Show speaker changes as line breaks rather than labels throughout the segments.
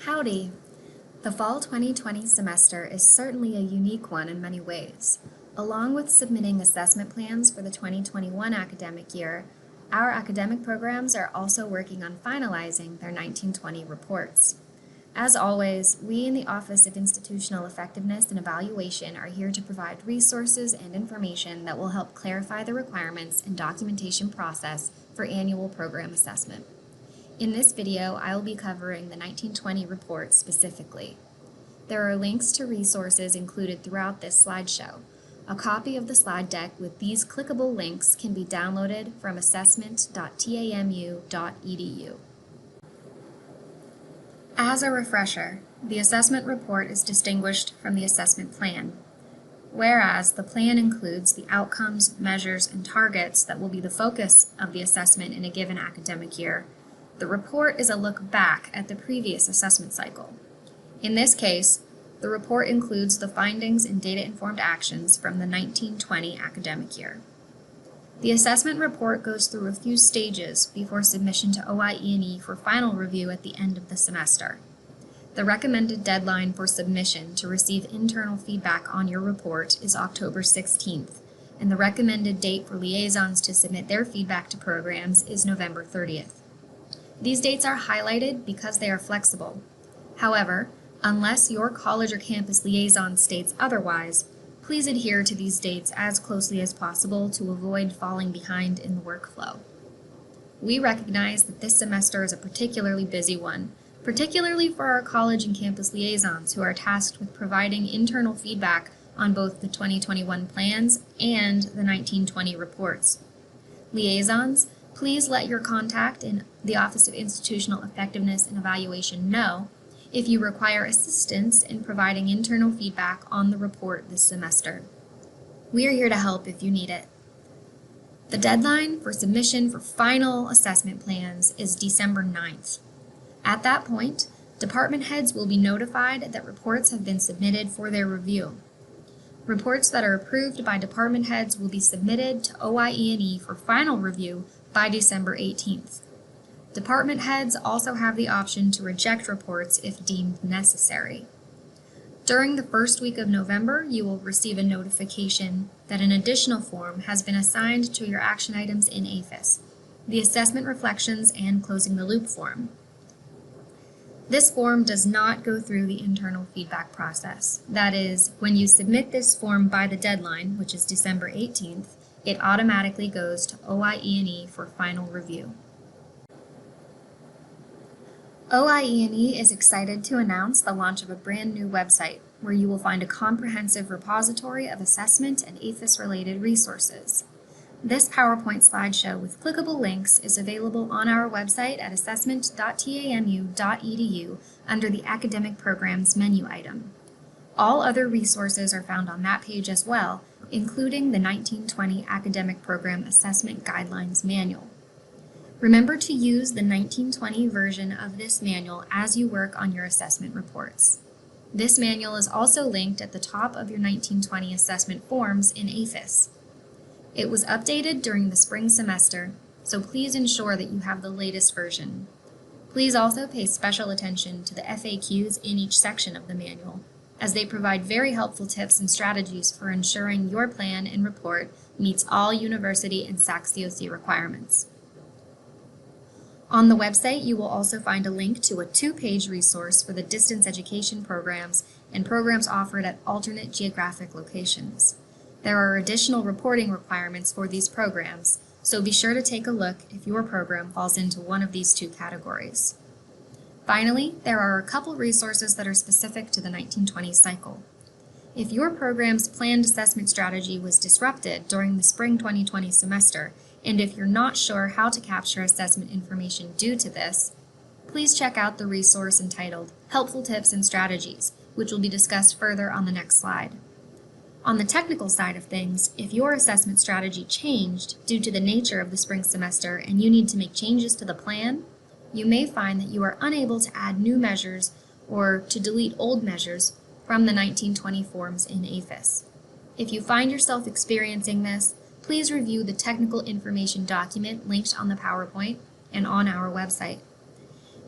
Howdy! The fall 2020 semester is certainly a unique one in many ways. Along with submitting assessment plans for the 2021 academic year, our academic programs are also working on finalizing their 1920 reports. As always, we in the Office of Institutional Effectiveness and Evaluation are here to provide resources and information that will help clarify the requirements and documentation process for annual program assessment. In this video, I will be covering the 1920 report specifically. There are links to resources included throughout this slideshow. A copy of the slide deck with these clickable links can be downloaded from assessment.tamu.edu. As a refresher, the assessment report is distinguished from the assessment plan. Whereas the plan includes the outcomes, measures, and targets that will be the focus of the assessment in a given academic year, the report is a look back at the previous assessment cycle. In this case, the report includes the findings and data-informed actions from the 1920 academic year. The assessment report goes through a few stages before submission to OIE&E for final review at the end of the semester. The recommended deadline for submission to receive internal feedback on your report is October 16th, and the recommended date for liaisons to submit their feedback to programs is November 30th. These dates are highlighted because they are flexible. However, unless your college or campus liaison states otherwise, please adhere to these dates as closely as possible to avoid falling behind in the workflow. We recognize that this semester is a particularly busy one, particularly for our college and campus liaisons who are tasked with providing internal feedback on both the 2021 plans and the 1920 reports. Liaisons, please let your contact in the Office of Institutional Effectiveness and Evaluation know if you require assistance in providing internal feedback on the report this semester. We are here to help if you need it. The deadline for submission for final assessment plans is December 9th. At that point, department heads will be notified that reports have been submitted for their review. Reports that are approved by department heads will be submitted to OIE&E for final review by December 18th. Department heads also have the option to reject reports if deemed necessary. During the first week of November, you will receive a notification that an additional form has been assigned to your action items in APHIS, the Assessment Reflections and Closing the Loop form. This form does not go through the internal feedback process. That is, when you submit this form by the deadline, which is December 18th, it automatically goes to OIE&E for final review. OIE&E is excited to announce the launch of a brand new website where you will find a comprehensive repository of assessment and APHIS-related resources. This PowerPoint slideshow with clickable links is available on our website at assessment.tamu.edu under the Academic Programs menu item. All other resources are found on that page as well, including the 1920 Academic Program Assessment Guidelines Manual. Remember to use the 1920 version of this manual as you work on your assessment reports. This manual is also linked at the top of your 1920 assessment forms in APHIS. It was updated during the spring semester, so please ensure that you have the latest version. Please also pay special attention to the FAQs in each section of the manual, as they provide very helpful tips and strategies for ensuring your plan and report meets all university and SAC-COC requirements. On the website, you will also find a link to a 2-page resource for the distance education programs and programs offered at alternate geographic locations. There are additional reporting requirements for these programs, so be sure to take a look if your program falls into one of these 2 categories. Finally, there are a couple resources that are specific to the 1920 cycle. If your program's planned assessment strategy was disrupted during the spring 2020 semester, and if you're not sure how to capture assessment information due to this, please check out the resource entitled Helpful Tips and Strategies, which will be discussed further on the next slide. On the technical side of things, if your assessment strategy changed due to the nature of the spring semester and you need to make changes to the plan, you may find that you are unable to add new measures or to delete old measures from the 1920 forms in APHIS. If you find yourself experiencing this, please review the technical information document linked on the PowerPoint and on our website.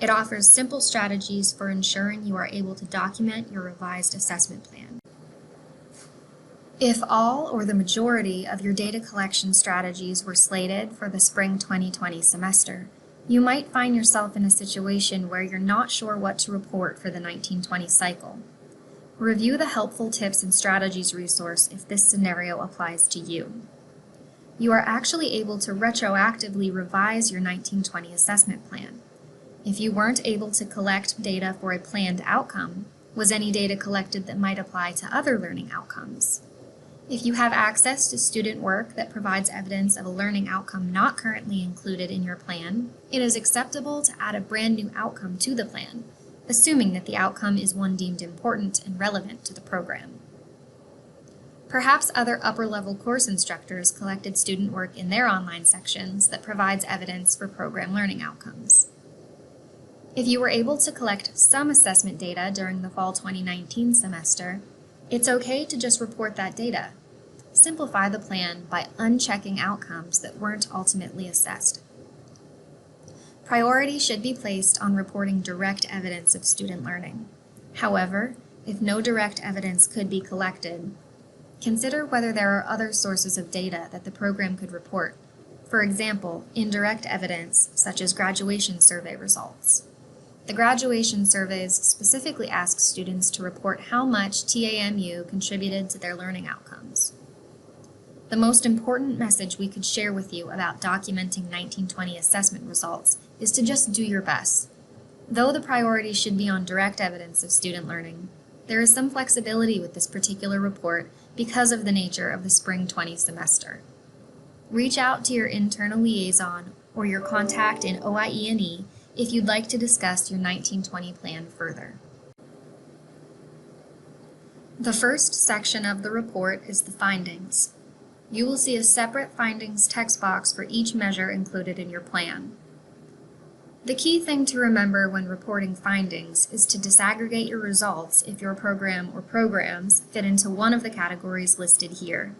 It offers simple strategies for ensuring you are able to document your revised assessment plan. If all or the majority of your data collection strategies were slated for the spring 2020 semester, you might find yourself in a situation where you're not sure what to report for the 1920 cycle. Review the Helpful Tips and Strategies resource if this scenario applies to you. You are actually able to retroactively revise your 1920 assessment plan. If you weren't able to collect data for a planned outcome, was any data collected that might apply to other learning outcomes? If you have access to student work that provides evidence of a learning outcome not currently included in your plan, it is acceptable to add a brand new outcome to the plan, assuming that the outcome is one deemed important and relevant to the program. Perhaps other upper-level course instructors collected student work in their online sections that provides evidence for program learning outcomes. If you were able to collect some assessment data during the fall 2019 semester, it's okay to just report that data. Simplify the plan by unchecking outcomes that weren't ultimately assessed. Priority should be placed on reporting direct evidence of student learning. However, if no direct evidence could be collected, consider whether there are other sources of data that the program could report. For example, indirect evidence, such as graduation survey results. The graduation surveys specifically ask students to report how much TAMU contributed to their learning outcomes. The most important message we could share with you about documenting 1920 assessment results is to just do your best. Though the priority should be on direct evidence of student learning, there is some flexibility with this particular report because of the nature of the spring 20 semester. Reach out to your internal liaison or your contact in OIE&E if you'd like to discuss your 1920 plan further. The first section of the report is the findings. You will see a separate findings text box for each measure included in your plan. The key thing to remember when reporting findings is to disaggregate your results if your program or programs fit into one of the categories listed here.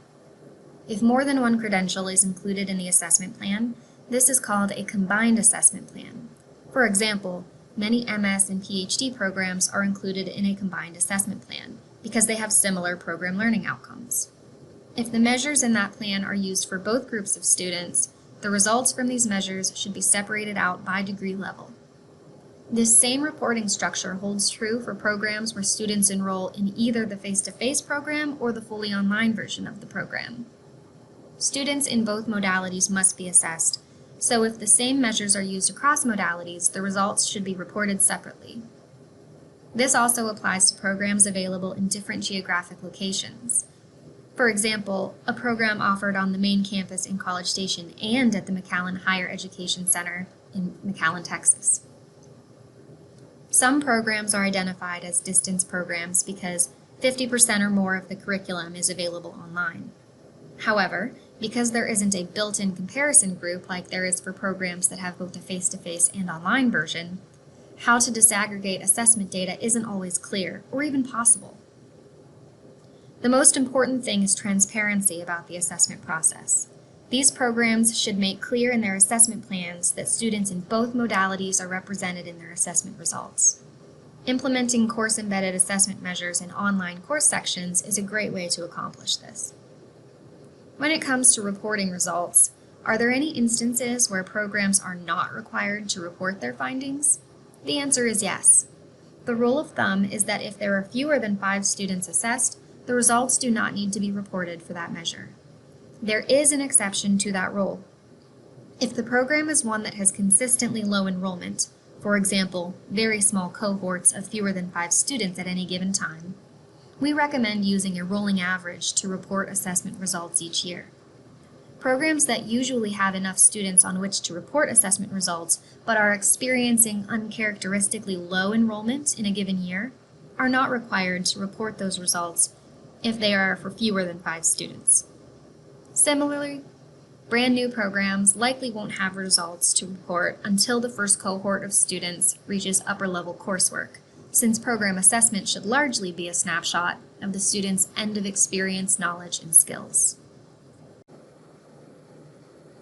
If more than one credential is included in the assessment plan, this is called a combined assessment plan. For example, many MS and PhD programs are included in a combined assessment plan because they have similar program learning outcomes. If the measures in that plan are used for both groups of students, the results from these measures should be separated out by degree level. This same reporting structure holds true for programs where students enroll in either the face-to-face program or the fully online version of the program. Students in both modalities must be assessed, so if the same measures are used across modalities, the results should be reported separately. This also applies to programs available in different geographic locations. For example, a program offered on the main campus in College Station and at the McAllen Higher Education Center in McAllen, Texas. Some programs are identified as distance programs because 50% or more of the curriculum is available online. However, because there isn't a built-in comparison group like there is for programs that have both a face-to-face and online version, how to disaggregate assessment data isn't always clear or even possible. The most important thing is transparency about the assessment process. These programs should make clear in their assessment plans that students in both modalities are represented in their assessment results. Implementing course-embedded assessment measures in online course sections is a great way to accomplish this. When it comes to reporting results, are there any instances where programs are not required to report their findings? The answer is yes. The rule of thumb is that if there are fewer than 5 students assessed, the results do not need to be reported for that measure. There is an exception to that rule. If the program is one that has consistently low enrollment, for example, very small cohorts of fewer than 5 students at any given time, we recommend using a rolling average to report assessment results each year. Programs that usually have enough students on which to report assessment results but are experiencing uncharacteristically low enrollment in a given year are not required to report those results if they are for fewer than 5 students. Similarly, brand new programs likely won't have results to report until the first cohort of students reaches upper-level coursework, since program assessment should largely be a snapshot of the student's end-of-experience knowledge and skills.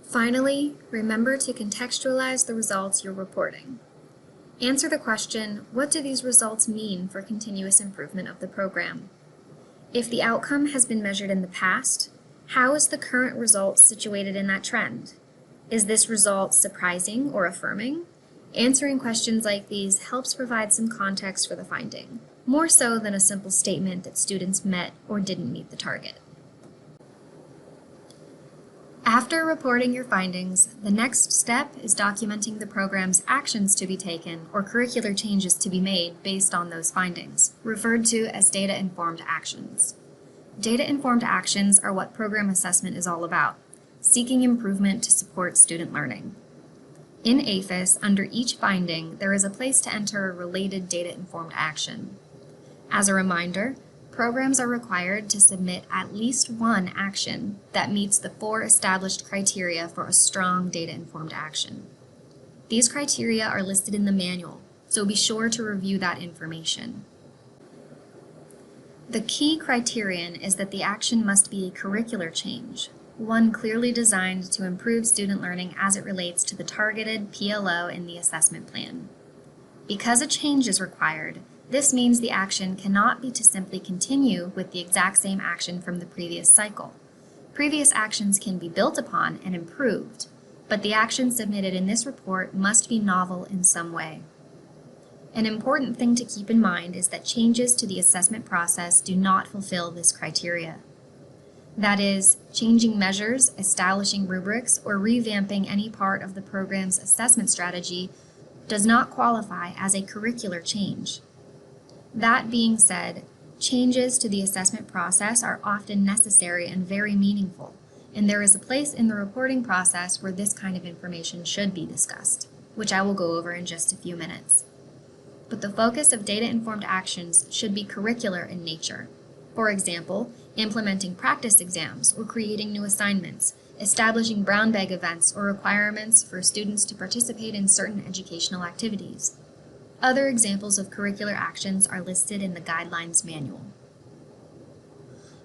Finally, remember to contextualize the results you're reporting. Answer the question, what do these results mean for continuous improvement of the program? If the outcome has been measured in the past, how is the current result situated in that trend? Is this result surprising or affirming? Answering questions like these helps provide some context for the finding, more so than a simple statement that students met or didn't meet the target. After reporting your findings, the next step is documenting the program's actions to be taken or curricular changes to be made based on those findings, referred to as data-informed actions. Data-informed actions are what program assessment is all about, seeking improvement to support student learning. In APHIS, under each finding, there is a place to enter a related data-informed action. As a reminder, programs are required to submit at least one action that meets the 4 established criteria for a strong data-informed action. These criteria are listed in the manual, so be sure to review that information. The key criterion is that the action must be a curricular change, one clearly designed to improve student learning as it relates to the targeted PLO in the assessment plan. Because a change is required, this means the action cannot be to simply continue with the exact same action from the previous cycle. Previous actions can be built upon and improved, but the action submitted in this report must be novel in some way. An important thing to keep in mind is that changes to the assessment process do not fulfill this criteria. That is, changing measures, establishing rubrics, or revamping any part of the program's assessment strategy does not qualify as a curricular change. That being said, changes to the assessment process are often necessary and very meaningful, and there is a place in the reporting process where this kind of information should be discussed, which I will go over in just a few minutes. But the focus of data-informed actions should be curricular in nature. For example, implementing practice exams or creating new assignments, establishing brown bag events or requirements for students to participate in certain educational activities. Other examples of curricular actions are listed in the Guidelines Manual.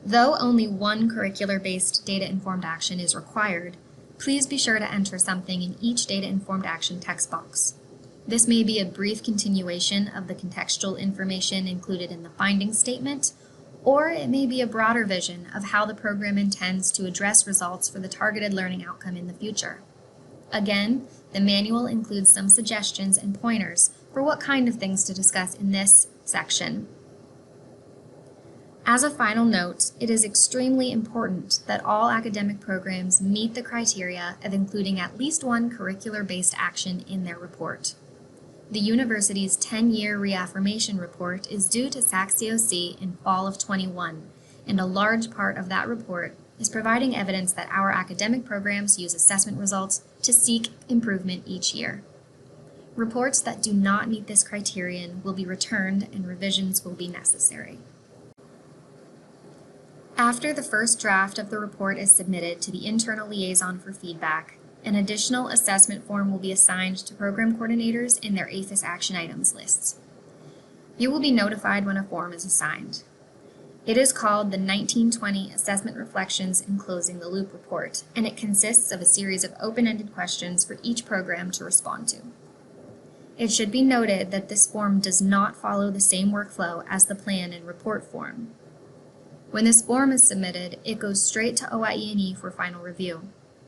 Though only one curricular-based data-informed action is required, please be sure to enter something in each data-informed action text box. This may be a brief continuation of the contextual information included in the findings statement, or it may be a broader vision of how the program intends to address results for the targeted learning outcome in the future. Again, the manual includes some suggestions and pointers for what kind of things to discuss in this section. As a final note, it is extremely important that all academic programs meet the criteria of including at least one curricular-based action in their report. The university's 10-year reaffirmation report is due to SAC-COC in fall of 21, and a large part of that report is providing evidence that our academic programs use assessment results to seek improvement each year. Reports that do not meet this criterion will be returned and revisions will be necessary. After the first draft of the report is submitted to the internal liaison for feedback, an additional assessment form will be assigned to program coordinators in their APHIS action items lists. You will be notified when a form is assigned. It is called the 1920 Assessment Reflections in Closing the Loop report, and it consists of a series of open-ended questions for each program to respond to. It should be noted that this form does not follow the same workflow as the plan and report form. When this form is submitted, it goes straight to OIE&E for final review.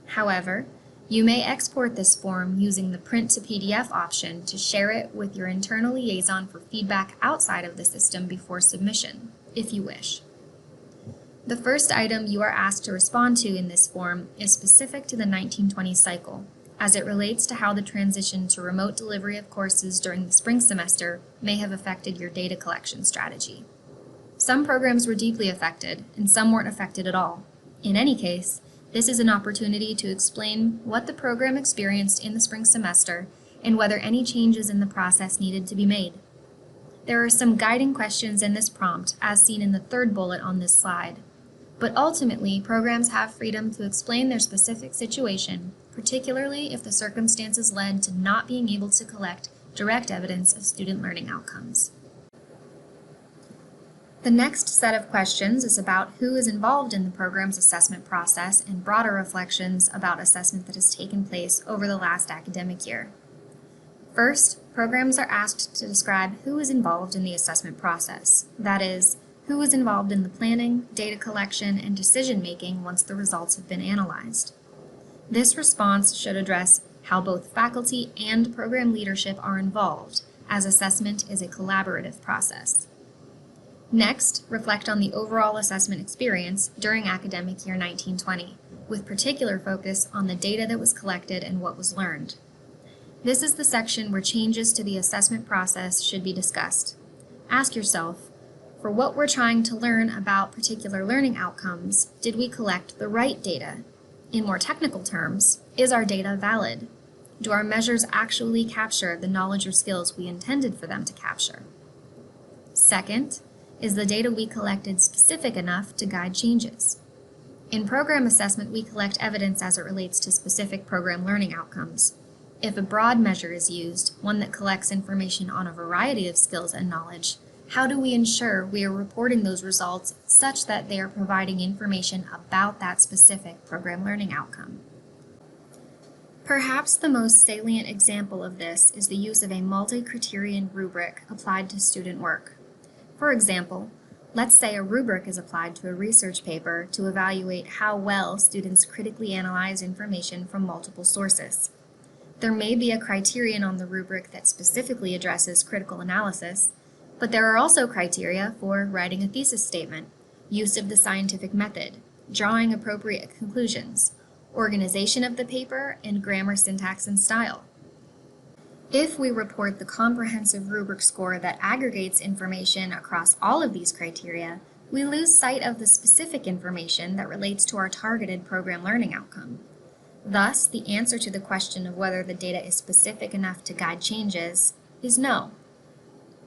However, you may export this form using the Print to PDF option to share it with your internal liaison for feedback outside of the system before submission, if you wish. The first item you are asked to respond to in this form is specific to the 1920 cycle, as it relates to how the transition to remote delivery of courses during the spring semester may have affected your data collection strategy. Some programs were deeply affected, and some weren't affected at all. In any case, this is an opportunity to explain what the program experienced in the spring semester and whether any changes in the process needed to be made. There are some guiding questions in this prompt, as seen in the third bullet on this slide. But ultimately, programs have freedom to explain their specific situation, particularly if the circumstances led to not being able to collect direct evidence of student learning outcomes. The next set of questions is about who is involved in the program's assessment process and broader reflections about assessment that has taken place over the last academic year. First, programs are asked to describe who is involved in the assessment process. That is, who is involved in the planning, data collection, and decision-making once the results have been analyzed. This response should address how both faculty and program leadership are involved, as assessment is a collaborative process. Next, reflect on the overall assessment experience during academic year 1920, with particular focus on the data that was collected and what was learned. This is the section where changes to the assessment process should be discussed. Ask yourself, for what we're trying to learn about particular learning outcomes, did we collect the right data? In more technical terms, is our data valid? Do our measures actually capture the knowledge or skills we intended for them to capture? Second, is the data we collected specific enough to guide changes? In program assessment, we collect evidence as it relates to specific program learning outcomes. If a broad measure is used, one that collects information on a variety of skills and knowledge, how do we ensure we are reporting those results such that they are providing information about that specific program learning outcome? Perhaps the most salient example of this is the use of a multi-criterion rubric applied to student work. For example, let's say a rubric is applied to a research paper to evaluate how well students critically analyze information from multiple sources. There may be a criterion on the rubric that specifically addresses critical analysis, but there are also criteria for writing a thesis statement, use of the scientific method, drawing appropriate conclusions, organization of the paper, and grammar, syntax, and style. If we report the comprehensive rubric score that aggregates information across all of these criteria, we lose sight of the specific information that relates to our targeted program learning outcome. Thus, the answer to the question of whether the data is specific enough to guide changes is no.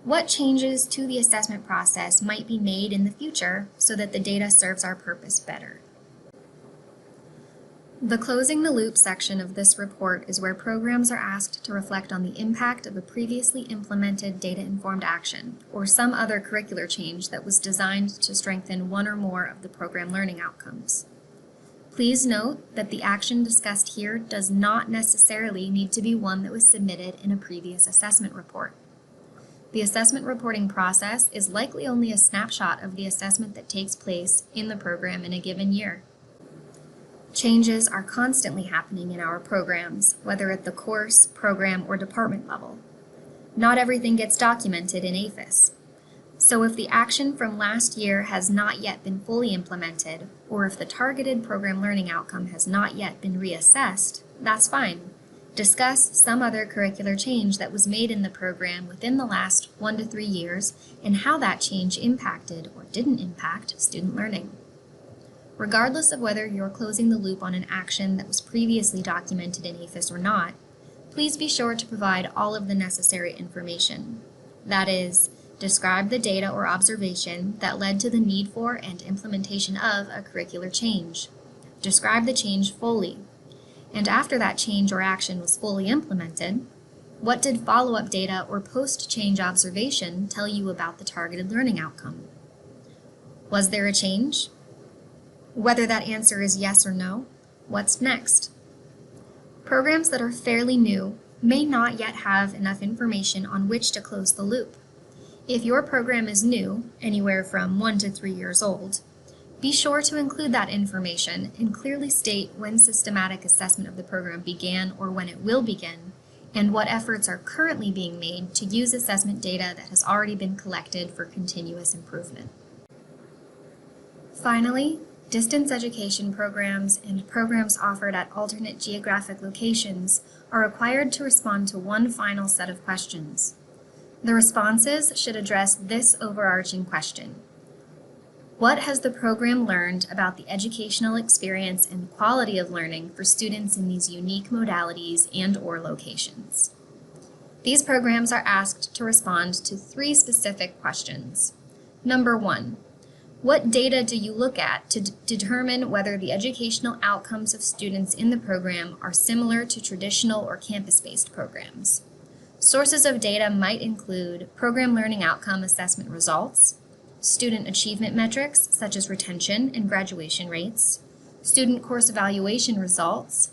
What changes to the assessment process might be made in the future so that the data serves our purpose better? The closing the loop section of this report is where programs are asked to reflect on the impact of a previously implemented data-informed action or some other curricular change that was designed to strengthen one or more of the program learning outcomes. Please note that the action discussed here does not necessarily need to be one that was submitted in a previous assessment report. The assessment reporting process is likely only a snapshot of the assessment that takes place in the program in a given year. Changes are constantly happening in our programs, whether at the course, program, or department level. Not everything gets documented in APHIS. So if the action from last year has not yet been fully implemented, or if the targeted program learning outcome has not yet been reassessed, that's fine. Discuss some other curricular change that was made in the program within the last 1 to 3 years and how that change impacted or didn't impact student learning. Regardless of whether you're closing the loop on an action that was previously documented in APHIS or not, please be sure to provide all of the necessary information. That is, describe the data or observation that led to the need for and implementation of a curricular change. Describe the change fully. And after that change or action was fully implemented, what did follow-up data or post-change observation tell you about the targeted learning outcome? Was there a change? Whether that answer is yes or no, what's next? Programs that are fairly new may not yet have enough information on which to close the loop. If your program is new, anywhere from 1 to 3 years old, be sure to include that information and clearly state when systematic assessment of the program began or when it will begin, and what efforts are currently being made to use assessment data that has already been collected for continuous improvement. Finally, distance education programs and programs offered at alternate geographic locations are required to respond to one final set of questions. The responses should address this overarching question. What has the program learned about the educational experience and quality of learning for students in these unique modalities and/or locations? These programs are asked to respond to 3 specific questions. Number 1, what data do you look at to determine whether the educational outcomes of students in the program are similar to traditional or campus-based programs? Sources of data might include program learning outcome assessment results, student achievement metrics such as retention and graduation rates, student course evaluation results,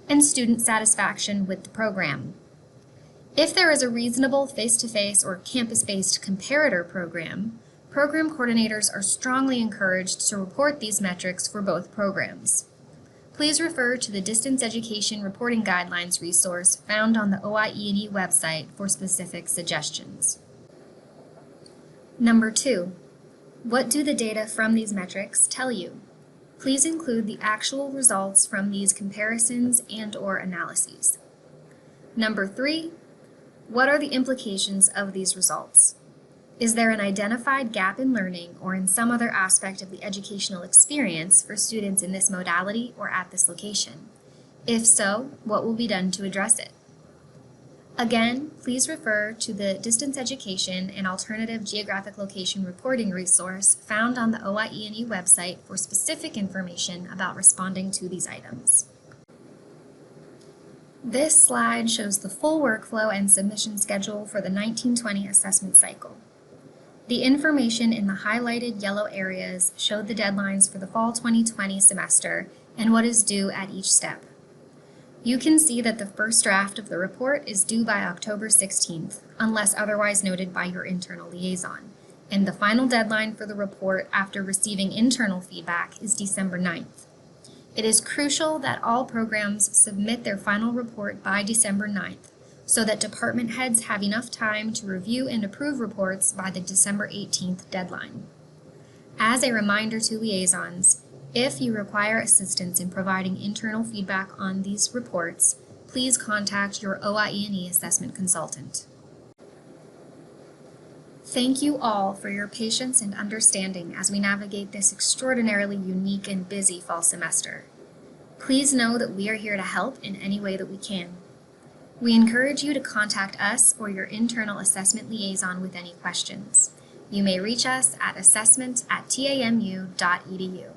and student satisfaction with the program. If there is a reasonable face-to-face or campus-based comparator program coordinators are strongly encouraged to report these metrics for both programs. Please refer to the Distance Education Reporting Guidelines resource found on the OIE&E website for specific suggestions. Number 2. What do the data from these metrics tell you? Please include the actual results from these comparisons and/or analyses. Number 3. What are the implications of these results? Is there an identified gap in learning or in some other aspect of the educational experience for students in this modality or at this location? If so, what will be done to address it? Again, please refer to the Distance Education and Alternative Geographic Location Reporting resource found on the OIE&E website for specific information about responding to these items. This slide shows the full workflow and submission schedule for the 1920 assessment cycle. The information in the highlighted yellow areas showed the deadlines for the fall 2020 semester and what is due at each step. You can see that the first draft of the report is due by October 16th, unless otherwise noted by your internal liaison, and the final deadline for the report after receiving internal feedback is December 9th. It is crucial that all programs submit their final report by December 9th, so that department heads have enough time to review and approve reports by the December 18th deadline. As a reminder to liaisons, if you require assistance in providing internal feedback on these reports, please contact your OIE&E assessment consultant. Thank you all for your patience and understanding as we navigate this extraordinarily unique and busy fall semester. Please know that we are here to help in any way that we can. We encourage you to contact us or your internal assessment liaison with any questions. You may reach us at assessment@tamu.edu.